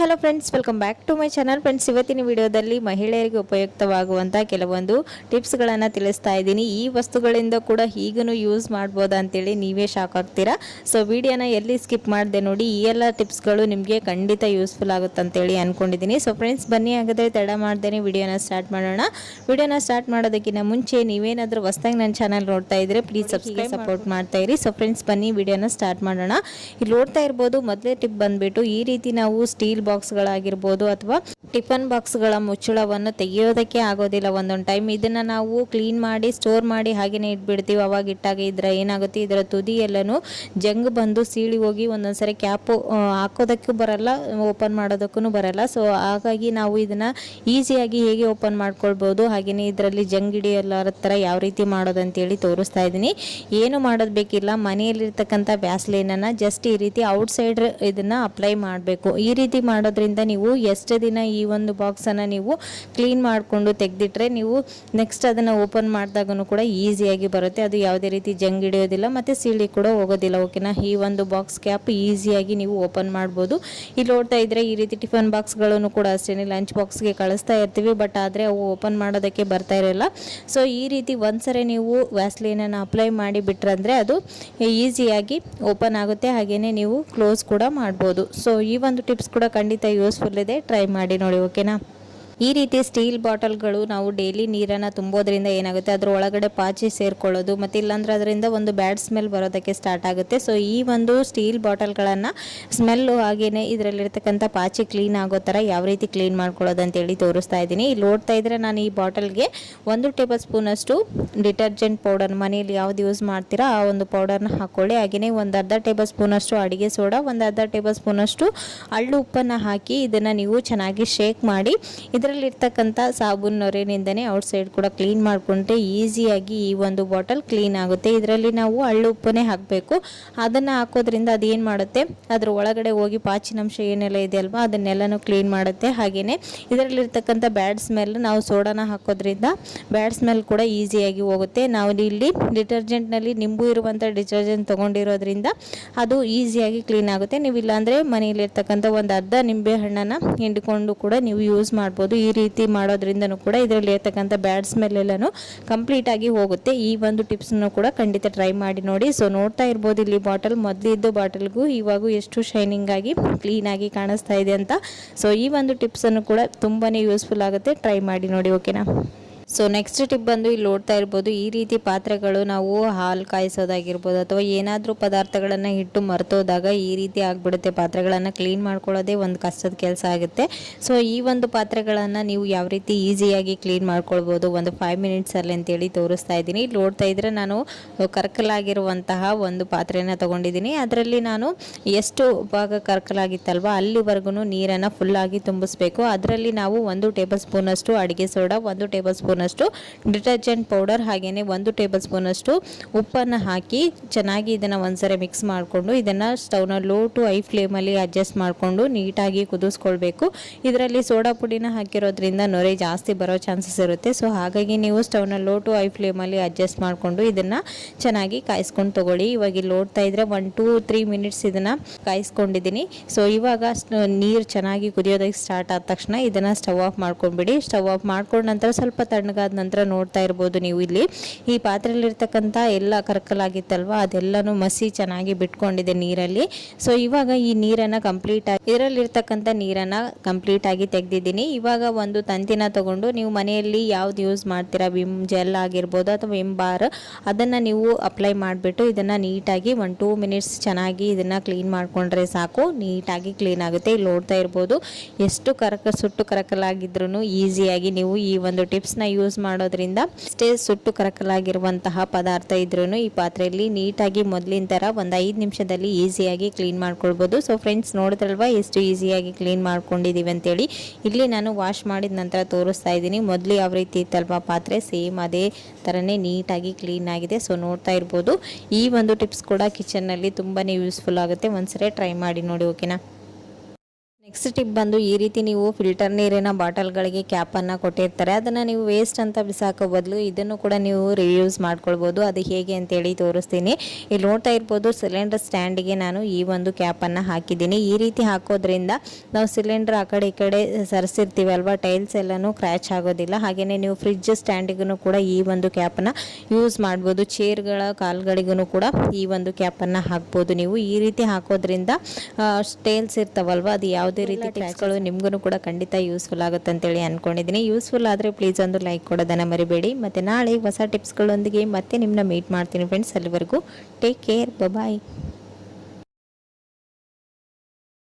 Hello friends, welcome back to my channel. Friends, ಇವತ್ತಿನ ವಿಡಿಯೋದಲ್ಲಿ ಮಹಿಳೆಯರಿಗೆ ಉಪಯುಕ್ತವಾಗುವಂಥ ಕೆಲವೊಂದು ಟಿಪ್ಸ್ಗಳನ್ನು ತಿಳಿಸ್ತಾ ಇದ್ದೀನಿ. ಈ ವಸ್ತುಗಳಿಂದ ಕೂಡ ಈಗಲೂ ಯೂಸ್ ಮಾಡ್ಬೋದಾ ಅಂತೇಳಿ ನೀವೇ ಶಾಕ್ ಆಗ್ತೀರಾ. ಸೊ ವಿಡಿಯೋನ ಎಲ್ಲಿ ಸ್ಕಿಪ್ ಮಾಡಿದೆ ನೋಡಿ. ಈ ಎಲ್ಲ ಟಿಪ್ಸ್ಗಳು ನಿಮಗೆ ಖಂಡಿತ ಯೂಸ್ಫುಲ್ ಆಗುತ್ತೆ ಅಂತೇಳಿ ಅಂದ್ಕೊಂಡಿದ್ದೀನಿ. ಸೊ ಫ್ರೆಂಡ್ಸ್, ಬನ್ನಿ ಹಾಗಾದರೆ ತಡ ಮಾಡ್ದೇನೆ ವಿಡಿಯೋನ ಸ್ಟಾರ್ಟ್ ಮಾಡೋಣ. ವಿಡಿಯೋನ ಸ್ಟಾರ್ಟ್ ಮಾಡೋದಕ್ಕಿಂತ ಮುಂಚೆ ನೀವೇನಾದರೂ ಹೊಸದಾಗಿ ನನ್ನ ಚಾನಲ್ ನೋಡ್ತಾ ಇದ್ರೆ ಪ್ಲೀಸ್ ಸಪೋರ್ಟ್ ಮಾಡ್ತಾ ಇರಿ. ಸೊ ಫ್ರೆಂಡ್ಸ್, ಬನ್ನಿ ವಿಡಿಯೋನ ಸ್ಟಾರ್ಟ್ ಮಾಡೋಣ. ಇಲ್ಲಿ ನೋಡ್ತಾ ಇರ್ಬೋದು, ಮೊದಲೇ ಟಿಪ್ ಬಂದುಬಿಟ್ಟು ಈ ರೀತಿ ನಾವು ಸ್ಟೀಲ್ ಬಾಕ್ಸ್ಗಳಾಗಿರ್ಬೋದು ಅಥವಾ ಟಿಫನ್ ಬಾಕ್ಸ್ಗಳ ಮುಚ್ಚಳವನ್ನು ತೆಗೆಯೋದಕ್ಕೆ ಆಗೋದಿಲ್ಲ ಒಂದೊಂದು ಟೈಮ್. ಇದನ್ನು ನಾವು ಕ್ಲೀನ್ ಮಾಡಿ ಸ್ಟೋರ್ ಮಾಡಿ ಹಾಗೆಯೇ ಇಟ್ಬಿಡ್ತೀವಿ. ಅವಾಗ ಇಟ್ಟಾಗ ಇದ್ರೆ ಏನಾಗುತ್ತೆ, ಇದರ ತುದಿ ಎಲ್ಲನೂ ಜಂಗ್ ಬಂದು ಸೀಳಿ ಹೋಗಿ ಒಂದೊಂದ್ಸರಿ ಕ್ಯಾಪು ಹಾಕೋದಕ್ಕೂ ಬರಲ್ಲ, ಓಪನ್ ಮಾಡೋದಕ್ಕೂ ಬರಲ್ಲ. ಸೊ ಹಾಗಾಗಿ ನಾವು ಇದನ್ನು ಈಸಿಯಾಗಿ ಹೇಗೆ ಓಪನ್ ಮಾಡ್ಕೊಳ್ಬೋದು, ಹಾಗೆಯೇ ಇದರಲ್ಲಿ ಜಂಗ್ ಹಿಡಿಯಲಾರ ಥರ ಯಾವ ರೀತಿ ಮಾಡೋದಂತೇಳಿ ತೋರಿಸ್ತಾ ಇದ್ದೀನಿ. ಏನು ಮಾಡೋದು ಬೇಕಿಲ್ಲ, ಮನೆಯಲ್ಲಿರ್ತಕ್ಕಂಥ ವ್ಯಾಸ್ಲೈನನ್ನು ಜಸ್ಟ್ ಈ ರೀತಿ ಔಟ್ಸೈಡ್ ಇದನ್ನು ಅಪ್ಲೈ ಮಾಡಬೇಕು. ಈ ರೀತಿ ಮಾಡೋದ್ರಿಂದ ನೀವು ಎಷ್ಟು ದಿನ ಈ ಒಂದು ಬಾಕ್ಸನ್ನು ನೀವು ಕ್ಲೀನ್ ಮಾಡಿಕೊಂಡು ತೆಗೆದಿಟ್ರೆ ನೀವು ನೆಕ್ಸ್ಟ್ ಅದನ್ನು ಓಪನ್ ಮಾಡಿದಾಗೂ ಕೂಡ ಈಸಿಯಾಗಿ ಬರುತ್ತೆ. ಅದು ಯಾವುದೇ ರೀತಿ ಜಂಗ್ ಹಿಡಿಯೋದಿಲ್ಲ ಮತ್ತು ಸೀಳಿ ಕೂಡ ಹೋಗೋದಿಲ್ಲ. ಓಕೆನಾ. ಈ ಒಂದು ಬಾಕ್ಸ್ ಕ್ಯಾಪ್ ಈಸಿಯಾಗಿ ನೀವು ಓಪನ್ ಮಾಡ್ಬೋದು. ಇಲ್ಲಿ ನೋಡ್ತಾ ಇದ್ರೆ ಈ ರೀತಿ ಟಿಫನ್ ಬಾಕ್ಸ್ಗಳನ್ನು ಕೂಡ ಅಷ್ಟೇ ಲಂಚ್ ಬಾಕ್ಸ್ಗೆ ಕಳಿಸ್ತಾ ಇರ್ತೀವಿ, ಬಟ್ ಆದರೆ ಅವು ಓಪನ್ ಮಾಡೋದಕ್ಕೆ ಬರ್ತಾ ಇರಲ್ಲ. ಸೊ ಈ ರೀತಿ ಒಂದ್ಸರಿ ನೀವು ವ್ಯಾಸ್ಲೈನನ್ನು ಅಪ್ಲೈ ಮಾಡಿ ಬಿಟ್ರಂದ್ರೆ ಅದು ಈಸಿಯಾಗಿ ಓಪನ್ ಆಗುತ್ತೆ, ಹಾಗೆಯೇ ನೀವು ಕ್ಲೋಸ್ ಕೂಡ ಮಾಡ್ಬೋದು. ಸೊ ಈ ಒಂದು ಟಿಪ್ಸ್ ಕೂಡ ಖಂಡಿತ ಯೂಸ್ಫುಲ್ ಇದೆ, ಟ್ರೈ ಮಾಡಿ ನೋಡಿ. ಓಕೆನಾ. ಈ ರೀತಿ ಸ್ಟೀಲ್ ಬಾಟಲ್ಗಳು ನಾವು ಡೈಲಿ ನೀರನ್ನು ತುಂಬೋದ್ರಿಂದ ಏನಾಗುತ್ತೆ, ಅದರ ಒಳಗಡೆ ಪಾಚಿ ಸೇರ್ಕೊಳ್ಳೋದು ಮತ್ತು ಇಲ್ಲಾಂದ್ರೆ ಅದರಿಂದ ಒಂದು ಬ್ಯಾಡ್ ಸ್ಮೆಲ್ ಬರೋದಕ್ಕೆ ಸ್ಟಾರ್ಟ್ ಆಗುತ್ತೆ. ಸೊ ಈ ಒಂದು ಸ್ಟೀಲ್ ಬಾಟಲ್ಗಳನ್ನು ಸ್ಮೆಲ್ಲು ಹಾಗೆಯೇ ಇದರಲ್ಲಿರ್ತಕ್ಕಂಥ ಪಾಚಿ ಕ್ಲೀನ್ ಆಗೋ ಥರ ಯಾವ ರೀತಿ ಕ್ಲೀನ್ ಮಾಡ್ಕೊಳ್ಳೋದು ಅಂತೇಳಿ ತೋರಿಸ್ತಾ ಇದ್ದೀನಿ. ಇಲ್ಲಿ ನೋಡ್ತಾ ಇದ್ರೆ ನಾನು ಈ ಬಾಟಲ್ಗೆ 1 ಟೇಬಲ್ ಸ್ಪೂನಷ್ಟು ಡಿಟರ್ಜೆಂಟ್ ಪೌಡರ್, ಮನೆಯಲ್ಲಿ ಯಾವ್ದು ಯೂಸ್ ಮಾಡ್ತೀರಾ ಆ ಒಂದು ಪೌಡರ್ನ ಹಾಕ್ಕೊಳ್ಳಿ. ಹಾಗೆಯೇ 1/2 ಟೇಬಲ್ ಸ್ಪೂನಷ್ಟು ಅಡುಗೆ ಸೋಡಾ, 1/2 ಟೇಬಲ್ ಸ್ಪೂನಷ್ಟು ಹಳ್ಳು ಉಪ್ಪನ್ನು ಹಾಕಿ ಇದನ್ನು ನೀವು ಚೆನ್ನಾಗಿ ಶೇಕ್ ಮಾಡಿ ಇದರಲ್ಲಿರ್ತಕ್ಕಂಥ ಸಾಬೂನು ನೊರೆನಿಂದನೇ ಔಟ್ಸೈಡ್ ಕೂಡ ಕ್ಲೀನ್ ಮಾಡಿಕೊಂಡ್ರೆ ಈಸಿಯಾಗಿ ಈ ಒಂದು ಬಾಟಲ್ ಕ್ಲೀನ್ ಆಗುತ್ತೆ. ಇದರಲ್ಲಿ ನಾವು ಹಳ್ಳು ಉಪ್ಪನ್ನೇ ಹಾಕಬೇಕು. ಅದನ್ನು ಹಾಕೋದ್ರಿಂದ ಅದೇನು ಮಾಡುತ್ತೆ, ಅದರ ಒಳಗಡೆ ಹೋಗಿ ಪಾಚಿನಂಶ ಏನೆಲ್ಲ ಇದೆ ಅಲ್ವಾ ಅದನ್ನೆಲ್ಲನೂ ಕ್ಲೀನ್ ಮಾಡುತ್ತೆ. ಹಾಗೆಯೇ ಇದರಲ್ಲಿರ್ತಕ್ಕಂಥ ಬ್ಯಾಡ್ ಸ್ಮೆಲ್, ನಾವು ಸೋಡಾನ ಹಾಕೋದ್ರಿಂದ ಬ್ಯಾಡ್ ಸ್ಮೆಲ್ ಕೂಡ ಈಸಿಯಾಗಿ ಹೋಗುತ್ತೆ. ನಾವು ಇಲ್ಲಿ ಡಿಟರ್ಜೆಂಟ್ನಲ್ಲಿ ನಿಂಬು ಇರುವಂಥ ಡಿಟರ್ಜೆಂಟ್ ತೊಗೊಂಡಿರೋದ್ರಿಂದ ಅದು ಈಸಿಯಾಗಿ ಕ್ಲೀನ್ ಆಗುತ್ತೆ. ನೀವು ಇಲ್ಲಾಂದರೆ ಮನೆಯಲ್ಲಿರ್ತಕ್ಕಂಥ ಒಂದು ಅರ್ಧ ನಿಂಬೆ ಹಣ್ಣನ್ನು ಹಿಂಡ್ಕೊಂಡು ಕೂಡ ನೀವು ಯೂಸ್ ಮಾಡ್ಬೋದು. ಈ ರೀತಿ ಮಾಡೋದ್ರಿಂದನೂ ಕೂಡ ಇದರಲ್ಲಿ ಇರ್ತಕ್ಕಂಥ ಬ್ಯಾಡ್ ಸ್ಮೆಲ್ ಎಲ್ಲನೂ ಕಂಪ್ಲೀಟ್ ಆಗಿ ಹೋಗುತ್ತೆ. ಈ ಒಂದು ಟಿಪ್ಸನ್ನು ಕೂಡ ಖಂಡಿತ ಟ್ರೈ ಮಾಡಿ ನೋಡಿ. ಸೊ ನೋಡ್ತಾ ಇರ್ಬೋದು, ಇಲ್ಲಿ ಬಾಟಲ್ ಮೊದಲಿದ್ದು ಬಾಟಲ್ಗೂ ಇವಾಗೂ ಎಷ್ಟು ಶೈನಿಂಗ್ ಆಗಿ ಕ್ಲೀನ್ ಆಗಿ ಕಾಣಿಸ್ತಾ ಇದೆ ಅಂತ. ಸೊ ಈ ಒಂದು ಟಿಪ್ಸನ್ನು ಕೂಡ ತುಂಬಾ ಯೂಸ್ಫುಲ್ ಆಗುತ್ತೆ, ಟ್ರೈ ಮಾಡಿ ನೋಡಿ. ಓಕೆನಾ. ಸೊ ನೆಕ್ಸ್ಟ್ ಟಿಪ್ ಬಂದು ಇಲ್ಲಿ ನೋಡ್ತಾ ಇರ್ಬೋದು, ಈ ರೀತಿ ಪಾತ್ರೆಗಳು ನಾವು ಹಾಲು ಕಾಯಿಸೋದಾಗಿರ್ಬೋದು ಅಥವಾ ಏನಾದರೂ ಪದಾರ್ಥಗಳನ್ನು ಇಟ್ಟು ಮರ್ತೋದಾಗ ಈ ರೀತಿ ಆಗಿಬಿಡುತ್ತೆ. ಪಾತ್ರೆಗಳನ್ನು ಕ್ಲೀನ್ ಮಾಡ್ಕೊಳ್ಳೋದೇ ಒಂದು ಕಷ್ಟದ ಕೆಲಸ ಆಗುತ್ತೆ. ಸೊ ಈ ಒಂದು ಪಾತ್ರೆಗಳನ್ನು ನೀವು ಯಾವ ರೀತಿ ಈಸಿಯಾಗಿ ಕ್ಲೀನ್ ಮಾಡ್ಕೊಳ್ಬೋದು ಒಂದು 5 ಮಿನಿಟ್ಸಲ್ಲಿ ಅಂತೇಳಿ ತೋರಿಸ್ತಾ ಇದ್ದೀನಿ. ಇಲ್ಲಿ ನೋಡ್ತಾ ಇದ್ರೆ ನಾನು ಕರ್ಕಲಾಗಿರುವಂತಹ ಒಂದು ಪಾತ್ರೆನ ತೊಗೊಂಡಿದ್ದೀನಿ. ಅದರಲ್ಲಿ ನಾನು ಎಷ್ಟು ಭಾಗ ಕರ್ಕಲಾಗಿತ್ತಲ್ವ ಅಲ್ಲಿವರೆಗೂ ನೀರನ್ನು ಫುಲ್ಲಾಗಿ ತುಂಬಿಸ್ಬೇಕು. ಅದರಲ್ಲಿ ನಾವು 1 ಟೇಬಲ್ ಸ್ಪೂನಷ್ಟು ಅಡುಗೆ ಸೋಡಾ, 1 ಟೇಬಲ್ ಸ್ಪೂನಷ್ಟು ಡಿಟರ್ಜೆಂಟ್ ಪೌಡರ್, ಹಾಗೆಯೇ 1 ಟೇಬಲ್ ಸ್ಪೂನಷ್ಟು ಉಪ್ಪನ್ನು ಹಾಕಿ ಚೆನ್ನಾಗಿ ಇದನ್ನು ಒಂದ್ಸರಿ ಮಿಕ್ಸ್ ಮಾಡಿಕೊಂಡು ಇದನ್ನು ಸ್ಟವ್ನ ಲೋ ಟು ಹೈ ಫ್ಲೇಮಲ್ಲಿ ಅಡ್ಜಸ್ಟ್ ಮಾಡಿಕೊಂಡು ನೀಟಾಗಿ ಕುದಿಸ್ಕೊಳ್ಬೇಕು. ಇದರಲ್ಲಿ ಸೋಡಾ ಪುಡಿನ ಹಾಕಿರೋದ್ರಿಂದ ನೊರೆ ಜಾಸ್ತಿ ಬರೋ ಚಾನ್ಸಸ್ ಇರುತ್ತೆ. ಸೊ ಹಾಗಾಗಿ ನೀವು ಸ್ಟವ್ನ ಲೋ ಟು ಹೈ ಫ್ಲೇಮಲ್ಲಿ ಅಡ್ಜಸ್ಟ್ ಮಾಡಿಕೊಂಡು ಇದನ್ನು ಚೆನ್ನಾಗಿ ಕಾಯಿಸ್ಕೊಂಡು ತೊಗೊಳ್ಳಿ. ಇವಾಗ ಇಲ್ಲಿ ನೋಡ್ತಾ ಇದ್ರೆ 1 to 3 ಮಿನಿಟ್ಸ್ ಇದನ್ನು ಕಾಯಿಸ್ಕೊಂಡಿದ್ದೀನಿ. ಸೊ ಇವಾಗ ನೀರು ಚೆನ್ನಾಗಿ ಕುದಿಯೋದಕ್ಕೆ ಸ್ಟಾರ್ಟ್ ಆದ ತಕ್ಷಣ ಇದನ್ನು ಸ್ಟವ್ ಆಫ್ ಮಾಡ್ಕೊಂಡ್ಬಿಡಿ. ಸ್ಟವ್ ಆಫ್ ಮಾಡ್ಕೊಂಡ ನಂತರ ಸ್ವಲ್ಪ ತಣ್ಣಗಾದ ನಂತರ ನೋಡ್ತಾ ಇರ್ಬೋದು ನೀವು ಇಲ್ಲಿ ಈ ಪಾತ್ರೆಯಲ್ಲಿರ್ತಕ್ಕಂಥ ಎಲ್ಲ ಕರ್ಕಲಾಗಿತ್ತಲ್ವ ಅದೆಲ್ಲನೂ ಮಸಿ ಚೆನ್ನಾಗಿ ಬಿಟ್ಕೊಂಡಿದೆ ನೀರಲ್ಲಿ. ಸೊ ಇವಾಗ ಈ ನೀರನ್ನು ಇದರಲ್ಲಿರ್ತಕ್ಕಂಥ ನೀರನ್ನು ಕಂಪ್ಲೀಟ್ ಆಗಿ ತೆಗೆದಿದ್ದೀನಿ. ಇವಾಗ ಒಂದು ತಂತಿನ ತಗೊಂಡು ನೀವು ಮನೆಯಲ್ಲಿ ಯಾವ್ದು ಯೂಸ್ ಮಾಡ್ತೀರಾ, ವಿಮ್ ಜೆಲ್ ಆಗಿರ್ಬೋದು ಅಥವಾ ವಿಮ್ ಬಾರ್, ಅದನ್ನು ನೀವು ಅಪ್ಲೈ ಮಾಡಿಬಿಟ್ಟು ಇದನ್ನು ನೀಟಾಗಿ 1-2 ಮಿನಿಟ್ಸ್ ಚೆನ್ನಾಗಿ ಇದನ್ನು ಕ್ಲೀನ್ ಮಾಡಿಕೊಂಡ್ರೆ ಸಾಕು, ನೀಟಾಗಿ ಕ್ಲೀನ್ ಆಗುತ್ತೆ. ಇಲ್ಲಿ ನೋಡ್ತಾ ಇರ್ಬೋದು ಎಷ್ಟು ಸುಟ್ಟು ಕರಕಲಾಗಿದ್ರೂ ಈಸಿಯಾಗಿ ನೀವು ಈ ಒಂದು ಟಿಪ್ಸ್ನ ಯೂಸ್ ಮಾಡೋದ್ರಿಂದ ಅಷ್ಟೇ ಸುಟ್ಟು ಕರಕಲಾಗಿರುವಂತಹ ಪದಾರ್ಥ ಇದ್ರೂ ಈ ಪಾತ್ರೆಯಲ್ಲಿ ನೀಟಾಗಿ ಮೊದಲಿನ ಥರ ಒಂದು 5 ನಿಮಿಷದಲ್ಲಿ ಈಸಿಯಾಗಿ ಕ್ಲೀನ್ ಮಾಡ್ಕೊಳ್ಬೋದು. ಸೊ ಫ್ರೆಂಡ್ಸ್, ನೋಡಿದ್ರಲ್ವ ಎಷ್ಟು ಈಸಿಯಾಗಿ ಕ್ಲೀನ್ ಮಾಡ್ಕೊಂಡಿದ್ದೀವಿ ಅಂತೇಳಿ. ಇಲ್ಲಿ ನಾನು ವಾಶ್ ಮಾಡಿದ ನಂತರ ತೋರಿಸ್ತಾ ಇದ್ದೀನಿ. ಮೊದಲು ಯಾವ ರೀತಿ ಇತ್ತಲ್ವ ಪಾತ್ರೆ, ಸೇಮ್ ಅದೇ ಥರನೇ ನೀಟಾಗಿ ಕ್ಲೀನ್ ಆಗಿದೆ. ಸೊ ನೋಡ್ತಾ ಇರ್ಬೋದು, ಈ ಒಂದು ಟಿಪ್ಸ್ ಕೂಡ ಕಿಚನ್ನಲ್ಲಿ ತುಂಬಾ ಯೂಸ್ಫುಲ್ ಆಗುತ್ತೆ. ಒಂದ್ಸರಿ ಟ್ರೈ ಮಾಡಿ ನೋಡಿ. ಓಕೆನಾ. ನೆಕ್ಸ್ಟ್ ಟಿಪ್ ಬಂದು ಈ ರೀತಿ ನೀವು ಫಿಲ್ಟರ್ ನೀರಿನ ಬಾಟಲ್ಗಳಿಗೆ ಕ್ಯಾಪನ್ನು ಕೊಟ್ಟಿರ್ತಾರೆ, ಅದನ್ನು ನೀವು ವೇಸ್ಟ್ ಅಂತ ಬಿಸಾಕೋ ಬದಲು ಇದನ್ನು ಕೂಡ ನೀವು ರಿಯೂಸ್ ಮಾಡ್ಕೊಳ್ಬೋದು. ಅದು ಹೇಗೆ ಅಂತೇಳಿ ತೋರಿಸ್ತೀನಿ. ಇಲ್ಲಿ ನೋಡ್ತಾ ಇರ್ಬೋದು, ಸಿಲಿಂಡರ್ ಸ್ಟ್ಯಾಂಡಿಗೆ ನಾನು ಈ ಒಂದು ಕ್ಯಾಪನ್ನು ಹಾಕಿದ್ದೀನಿ. ಈ ರೀತಿ ಹಾಕೋದ್ರಿಂದ ನಾವು ಸಿಲಿಂಡರ್ ಆ ಕಡೆ ಈ ಕಡೆ ಸರಿಸಿರ್ತೀವಿ ಅಲ್ವಾ, ಟೈಲ್ಸ್ ಎಲ್ಲನೂ ಕ್ರ್ಯಾಚ್ ಆಗೋದಿಲ್ಲ. ಹಾಗೆಯೇ ನೀವು ಫ್ರಿಡ್ಜ್ ಸ್ಟ್ಯಾಂಡಿಗೂ ಕೂಡ ಈ ಒಂದು ಕ್ಯಾಪನ್ನು ಯೂಸ್ ಮಾಡ್ಬೋದು. ಚೇರ್ಗಳ ಕಾಲ್ಗಳಿಗೂ ಕೂಡ ಈ ಒಂದು ಕ್ಯಾಪನ್ನು ಹಾಕ್ಬೋದು. ನೀವು ಈ ರೀತಿ ಹಾಕೋದ್ರಿಂದ ಟೈಲ್ಸ್ ಇರ್ತಾವಲ್ವ, ಅದು ಯಾವುದೇ ರೀತಿ ಟಿಪ್ಸ್ಗಳು ನಿಮಗೂ ಕೂಡ ಖಂಡಿತ ಯೂಸ್ಫುಲ್ ಆಗುತ್ತೆ ಅಂತೇಳಿ ಅಂದ್ಕೊಂಡಿದ್ದೀನಿ. ಯೂಸ್ಫುಲ್ ಆದರೆ ಪ್ಲೀಸ್ ಒಂದು ಲೈಕ್ ಕೊಡೋದನ್ನು ಮರಿಬೇಡಿ. ಮತ್ತು ನಾಳೆ ಹೊಸ ಟಿಪ್ಸ್ಗಳೊಂದಿಗೆ ಮತ್ತೆ ನಿಮ್ಮನ್ನ ಮೀಟ್ ಮಾಡ್ತೀನಿ ಫ್ರೆಂಡ್ಸ್. ಅಲ್ಲಿವರೆಗೂ ಟೇಕ್ ಕೇರ್, ಬಾಯ್.